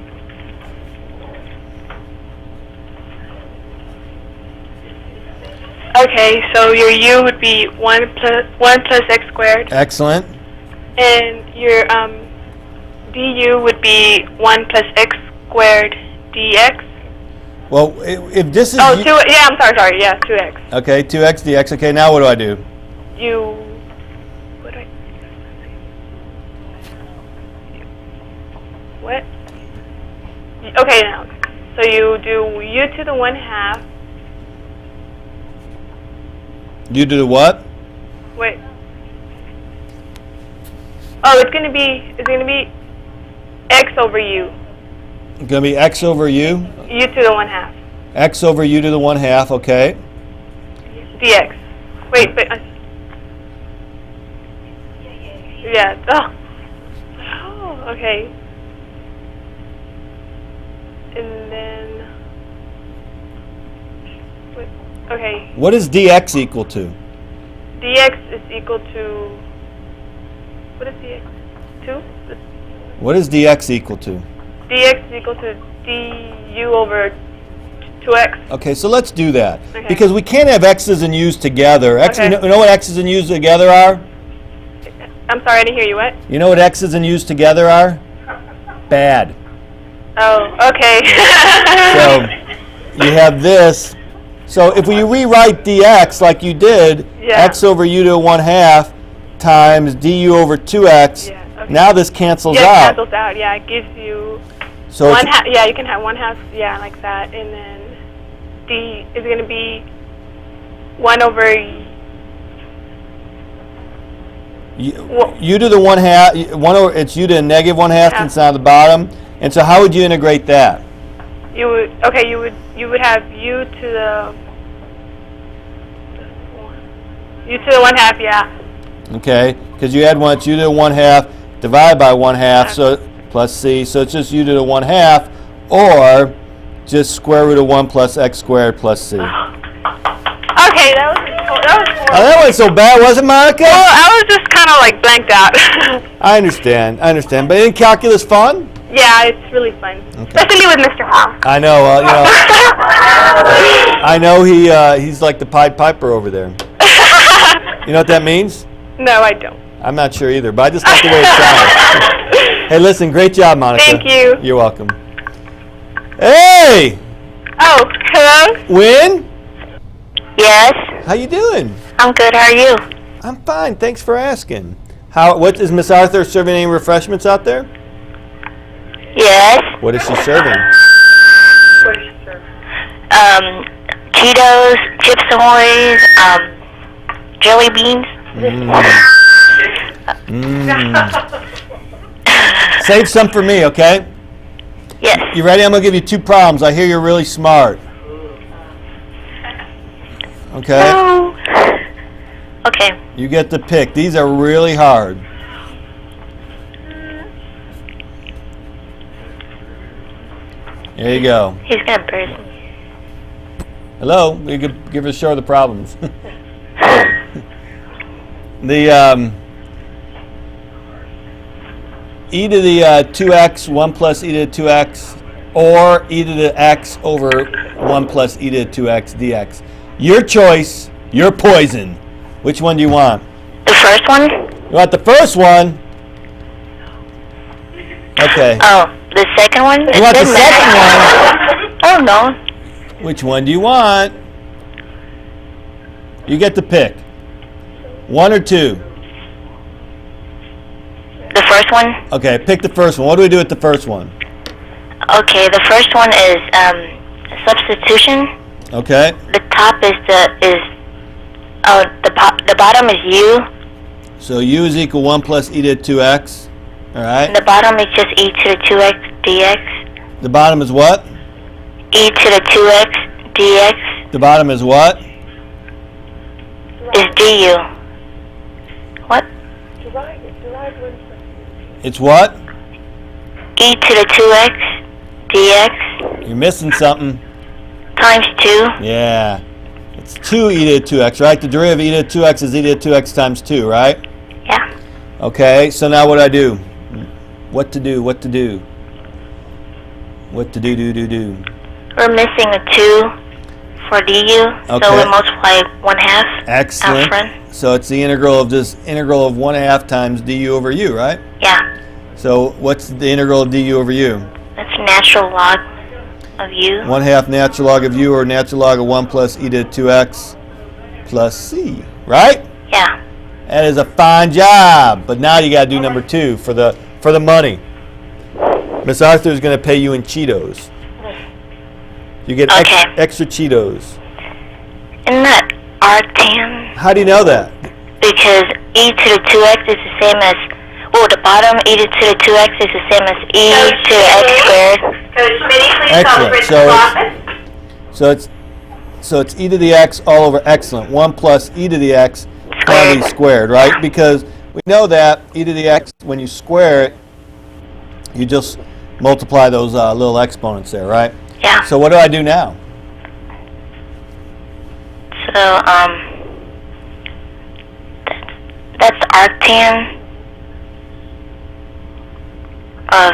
Okay, so your u would be 1 plus x squared, Excellent. and your du would be 1 plus x squared dx. Well, if this is Oh, yeah, I'm sorry, yeah, 2x. okay, 2x dx. Okay, now what do I do? What? Okay, now, so you do u to the 1/2. You do the what? Wait. Oh, it's gonna be x over u. It's gonna be x over u. U to the 1/2. X over u to the 1/2. Okay. Dx. Wait, but yeah. Oh, okay. And then, wait, Okay. What is dx equal to? Dx is equal to, what is dx? 2? What is dx equal to? Dx is equal to du over 2x. Okay, so let's do that. Okay. Because we can't have x's and u's together. Okay. You know what x's and u's together are? I'm sorry, I didn't hear you. What? You know what x's and u's together are? Bad. Oh, okay. So you have this. So if we rewrite dx like you did, Yeah. x over u to the 1/2 times du over 2x, Yeah, okay. now this cancels Yeah, it out. cancels out. Yeah, it gives you So one it's- half. Yeah, you can have 1/2. Yeah, like that, and then d is going to be 1 over. u to the 1/2, 1 over, it's u to the negative 1/2 Yeah. inside the bottom. And so how would you integrate that? You would you would have u to the 1/2. Yeah. Okay, because you add 1, it's u to the 1/2 divided by 1/2, so plus c, so it's just u to the 1/2, or just square root of 1 plus x squared plus c. Okay, that was Oh, that wasn't so bad, was it, Monica? Well, I was just kind of like blanked out. I understand. But isn't calculus fun? Yeah, it's really fun, especially with Mr. Howe. I know. I know he's like the Pied Piper over there. You know what that means? No, I don't. I'm not sure either, but I just like the way it sounds. Hey, listen, great job, Monica. Thank you. You're welcome. Hey, Oh, hello? Win, Yes, how you doing? I'm good. How are you? I'm fine. Thanks for asking. What is Miss Arthur serving any refreshments out there? Yes. What is she serving? Cheetos, Chips Ahoy, jelly beans. Save some for me, okay? Yes. You ready? I'm gonna give you 2 problems. I hear you're really smart. Okay? No. Okay. You get to pick. These are really hard. There you go. He's gonna burst me. Hello? You could give us a show of the problems. The e to the 2x, 1 plus e to the 2x, or e to the x over 1 plus e to the 2x dx. Your choice, your poison. Which one do you want? The first one? You want the first one? Okay. Oh, the second one? You want the second one? Oh, no. Which one do you want? You get to pick. 1 or 2? The first one? Okay, pick the first one. What do we do with the first one? Okay, the first one is substitution. Okay. The top is the bottom is u, So u is equal 1 plus e to the 2x. All and right. the bottom is just e to the 2x dx. The bottom is what? E to the 2x dx The bottom is what? is du. What? It's what? E to the 2x dx You're missing something. times 2. Yeah. It's 2 e to the 2x, right? The derivative of e to the 2x is e to the 2x times 2, right? Yeah. Okay, so now what do I do? What to do? What to do? What to do? We're missing a 2 for du, so Okay. we multiply 1/2 out Excellent. front. So it's the integral of 1/2 times du over u, right? Yeah. So what's the integral of du over u? That's natural log of u. 1/2 natural log of u, or natural log of 1 plus e to the 2x plus c, right? Yeah. That is a fine job. But now you got to do number 2 for the money. Miss Arthur is going to pay you in Cheetos. You get Okay. extra Cheetos. Isn't that arctan? How do you know that? Because e to the 2x is the same as, well, the bottom e to the 2x is the same as e to the x squared. Excellent. So it's e to the x all over excellent. 1 plus e to the x quantity squared, right? Because we know that e to the x, when you square it, you just multiply those little exponents there, right? Yeah. So what do I do now? So, that's arctan of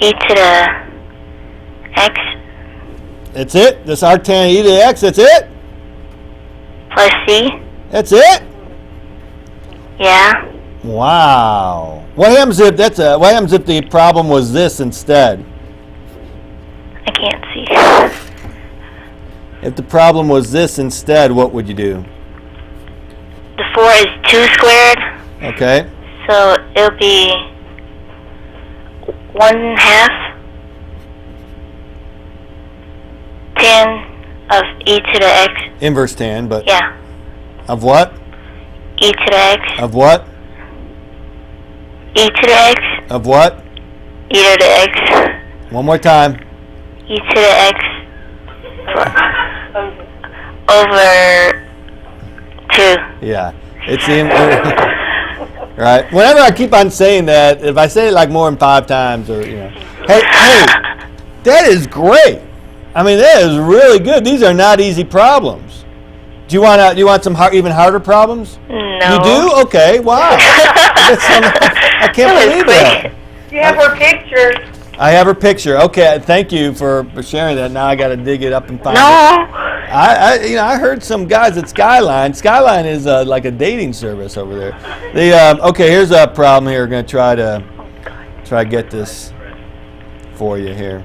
e to the x That's it? This arctan e to the x, that's it? plus c. That's it? Yeah. Wow. What happens if what happens if the problem was this instead? I can't see. If the problem was this instead, what would you do? The 4 is 2 squared, Okay. so it'll be 1/2 tan of e to the x. Inverse tan, but Yeah. of what? E to the x. Of what? E to the x. Of what? E to the x. One more time. E to the x. Over 2. Yeah. It's the right. Whenever I keep on saying that, if I say it like more than 5 times, or hey, that is great. I mean, that is really good. These are not easy problems. Do you want some even harder problems? No. You do? Okay. Wow. I can't believe that. You have her picture. I have her picture. Okay. Thank you for sharing that. Now I got to dig it up and find it. No. I heard some guys at Skyline. Skyline is like a dating service over there. Okay, here's a problem here. We're gonna try to get this for you here.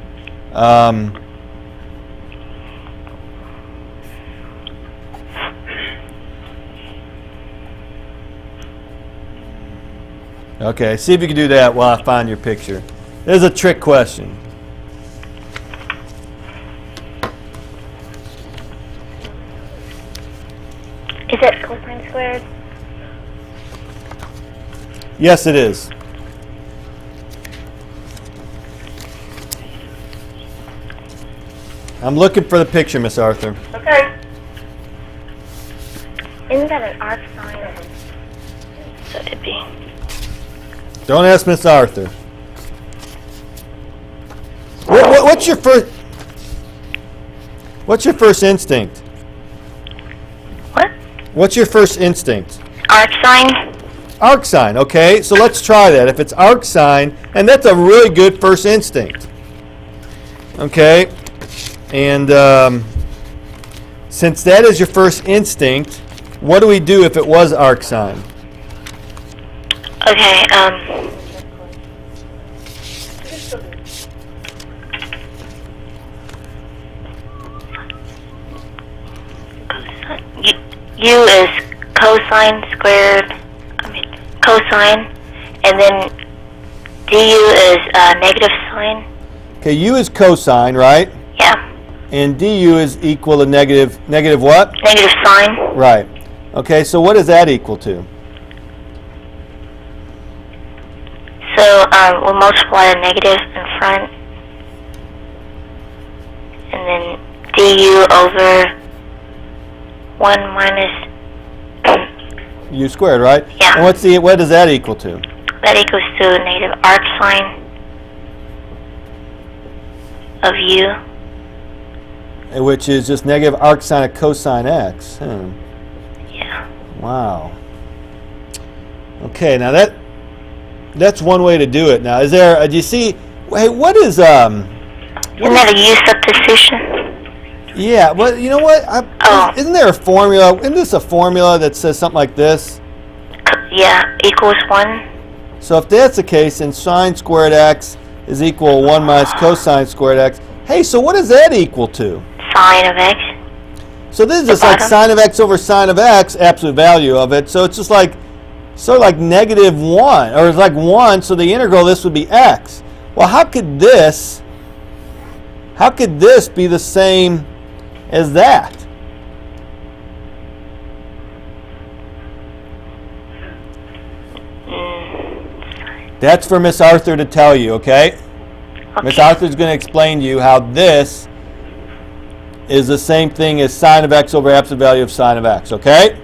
Okay, see if you can do that while I find your picture. There's a trick question. Is it cosine squared? Yes, it is. I'm looking for the picture, Miss Arthur. Okay. Isn't that an arc sine? So it'd be. Don't ask Miss Arthur. What's your first? What's your first instinct? What? What's your first instinct? Arc sine? Arc sine. Okay, so let's try that. If it's arc sine, and that's a really good first instinct. Okay, and since that is your first instinct, what do we do if it was arc sine? Okay, U is cosine squared, cosine, and then du is negative sine. Okay, u is cosine, right? Yeah, And du is equal to negative what? negative sine. Right. Okay, so what is that equal to? So we'll multiply the negative in front, and then du over 1 minus U squared, right? Yeah. And what does that equal to? that equals to negative arc sine of u. Which is just negative arc sine of cosine x. Yeah. Wow. Okay, now that's one way to do it. Now, is there? Do you see? Hey, what is Isn't that a u substitution? Yeah. Well, you know what? Oh. Isn't there a formula? Isn't this a formula that says something like this? Yeah, equals 1. So if that's the case, then sine squared x is equal to 1 minus cosine squared x. Hey, so what does that equal to? Sine of x. So this is just like bottom? sine of x over sine of x, absolute value of it. So it's just like sort of like negative 1, or it's like 1. So the integral of this would be x. Well, how could this be the same as that? That's for Miss Arthur to tell you, okay? Miss Arthur's going to explain to you how this is the same thing as sine of x over absolute value of sine of x, okay?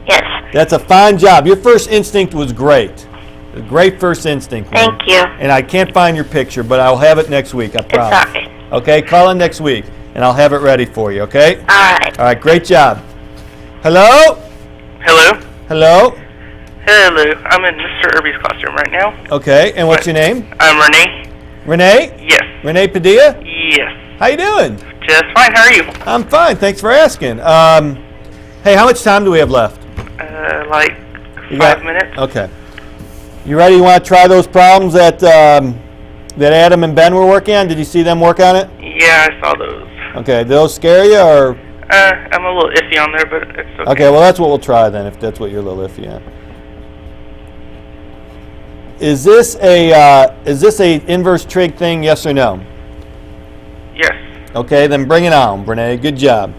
Yes. That's a fine job. Your first instinct was great. A great first instinct. man. Thank you. And I can't find your picture, but I'll have it next week, I It's promise. alright. Okay, call in next week, and I'll have it ready for you, okay? Alright. All right, great job. Hello? Hello? Hello? Hello. I'm in Mr. Irby's classroom right now. Okay, and what's your name? I'm Renee. Renee? Yes. Renee Padilla? Yes. How you doing? Just fine. How are you? I'm fine, thanks for asking. Hey, how much time do we have left? Like You 5 minutes. Okay. You ready? You want to try those problems that Adam and Ben were working on? Did you see them work on it? Yeah, I saw those. Okay, did those scare you, or? I'm a little iffy on there, but it's okay. Okay, well that's what we'll try then, if that's what you're a little iffy on. Is this a inverse trig thing? Yes or no? Yes. Okay, then bring it on, Brene. Good job.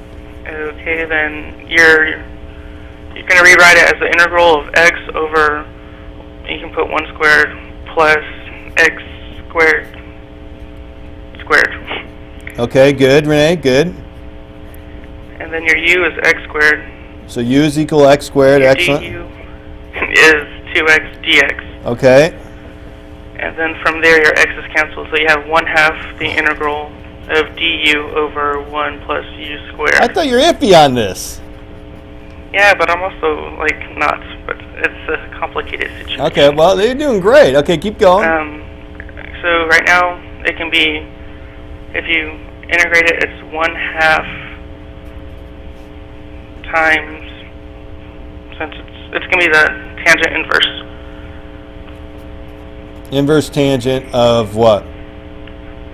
Okay, then you're going to rewrite it as the integral of x over, you can put 1 squared plus x squared squared. Okay, good, Renee, good. And then your u is x squared. So u is equal x squared, Your excellent. du is 2x dx. Okay. And then from there your x's cancel, so you have 1/2 the integral of du over 1 plus u squared. I thought you were iffy on this. Yeah, but I'm also like not, but it's a complicated situation. Okay, well, you're doing great. Okay, keep going. So right now it can be, if you integrate it, it's 1/2 times, since it's gonna be the tangent inverse. Inverse tangent of what?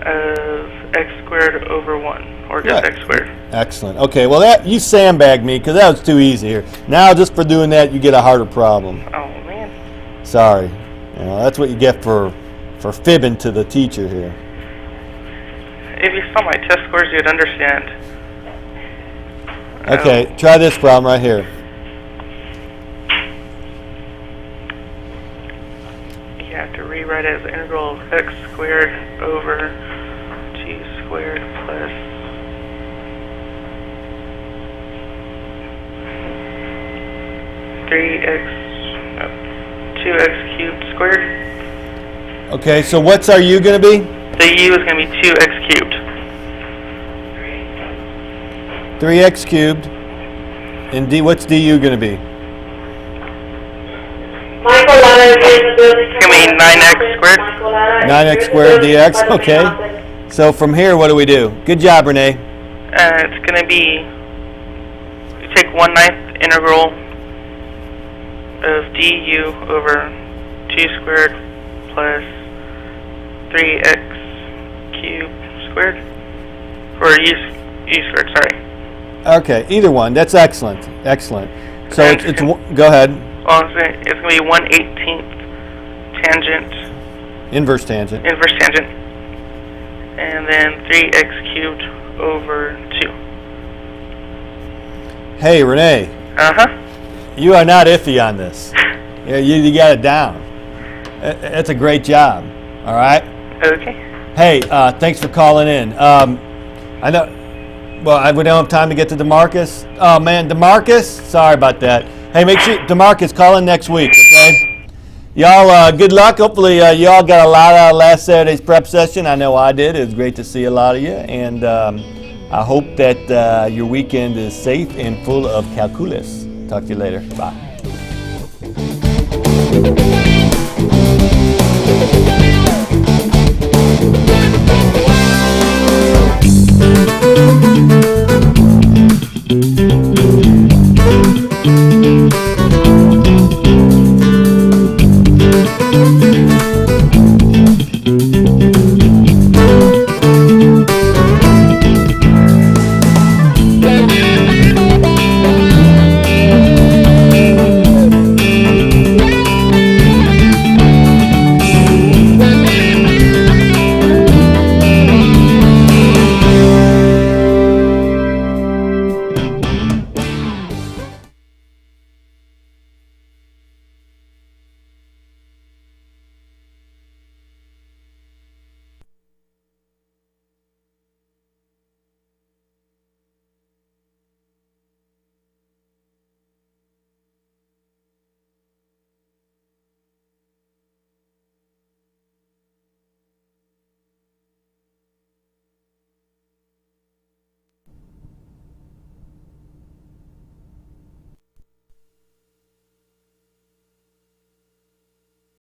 Of x squared over 1, or just Right. x squared. Excellent. Okay, well, that you sandbagged me because that was too easy here. Now, just for doing that, you get a harder problem. Oh man. Sorry. You know, that's what you get for fibbing to the teacher here. If you saw my test scores, you'd understand. Okay, try this problem right here. You have to rewrite it as the integral of x squared over 2 squared plus 2x cubed squared. Okay, so what's our u going to be? The u is going to be 2x cubed. 3x cubed. And what's du going to be? It's going to be 9x squared. 9x squared dx. Okay. So from here, what do we do? Good job, Renee. It's going to be, you take 1/9 integral of du over 2 squared plus 3x cubed squared, or u squared, sorry. Okay, either one. That's excellent. Excellent. So And it's go ahead. Well, it's going to be 1/18 tangent, Inverse tangent. inverse tangent, and then 3x cubed over 2. Hey, Renee, Uh-huh. you are not iffy on this. Yeah, you got it down. That's a great job. All right. Okay. Hey, thanks for calling in. I know. Well, we don't have time to get to DeMarcus. Oh man, DeMarcus. Sorry about that. Hey, make sure DeMarcus call in next week. Okay. Y'all, good luck. Hopefully, y'all got a lot out of last Saturday's prep session. I know I did. It was great to see a lot of you, and I hope that your weekend is safe and full of calculus. Talk to you later. Bye.